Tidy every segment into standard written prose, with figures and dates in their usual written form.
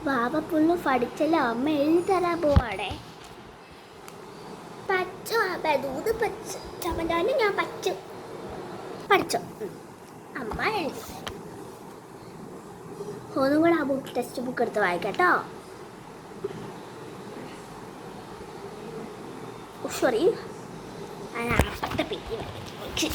വാവ പുള്ളു പഠിച്ചല്ലോ, അമ്മ എഴുതി തരാൻ പോവാടേ. പച്ചോ ദൂത് പച്ച ചമഞ്ഞാലും ഞാൻ പഠിച്ചോ. അമ്മ എഴുതി. ഒന്നും കൂടെ ആ ബുക്ക് ടെക്സ്റ്റ് ബുക്ക് എടുത്ത് വായിക്കട്ടോ. സോറി, അപ്പത്തെ പെറ്റി വായിച്ചു.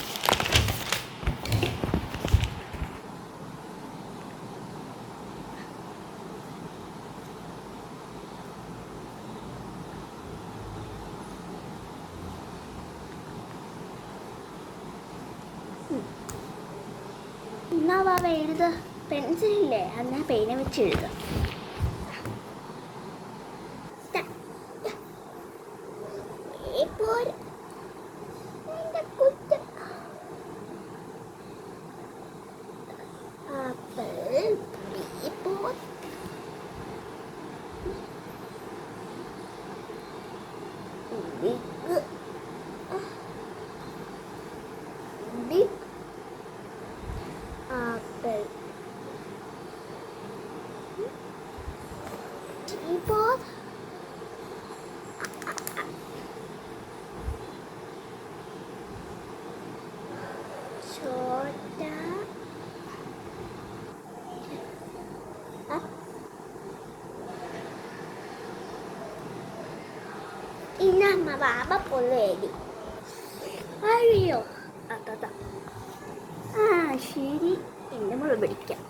എന്നാ വാവ എഴുത, പെൻസിലില്ലേ എന്നാ പേന വെച്ച് എഴുത. Teapot, soda, ini nama apa boleh di? Ayo, atau ശരി, എന്നെ മുളക് പിടിക്കാം.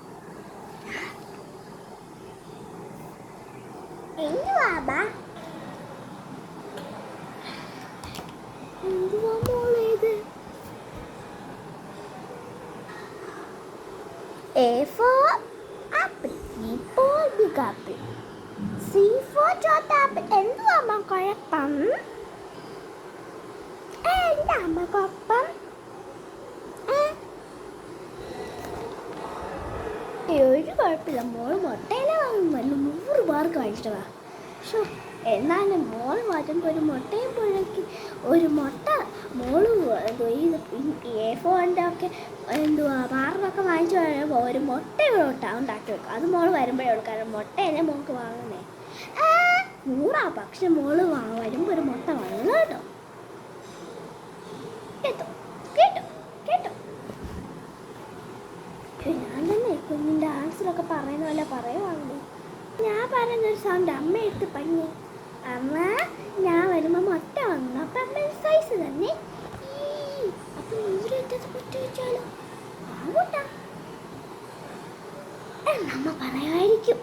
എന്തുവാ മോളേത്? A for apple, B for big apple, C for Chota apple. എന്തുവാ അമ്മ കുഴപ്പം? എന്താ അമ്മ കുഴപ്പം? ഒരു കുഴപ്പമില്ല, മോള് മുട്ടയില വാങ്ങുമല്ലോ 100 പേർക്ക് വാങ്ങിച്ചിട്ടാ. പക്ഷേ എന്നാലും മോള് മാറ്റുമ്പോൾ ഒരു മുട്ടയും പുഴയ്ക്ക് ഒരു മുട്ട മോള് A4 ഒക്കെ എന്തുവാ മാറിനൊക്കെ വാങ്ങിച്ചു വരുമ്പോൾ ഒരു മുട്ട ഉണ്ടാക്കി വെക്കും. അത് മോള് വരുമ്പോഴേ കൊടുക്കാറ്. മുട്ടയല്ലേ മോൾക്ക് വാങ്ങുന്നേ? 100 പക്ഷെ മോള് വരുമ്പോൾ ഒരു മുട്ട വാങ്ങുന്നു കേട്ടോ. കേട്ടോ കേട്ടോ കേട്ടോ. ഞാൻ തന്നെ കുഞ്ഞിൻ്റെ ആൻസറൊക്കെ പറയുന്ന പോലെ പറയുവാണല്ലോ. ഞാൻ പറയുന്നൊരു സൗണ്ട് അമ്മ എടുത്ത് പഞ്ഞേ. അമ്മ ഞാൻ വരുമ്പോൾ മുട്ട വന്നു. അപ്പം അമ്മ സൈസ് തന്നെ. അപ്പം ഇതിലെത്തത് കുറ്റ വെച്ചാലോ? ആകൂട്ടാ എന്നമ്മ പറയായിരിക്കും.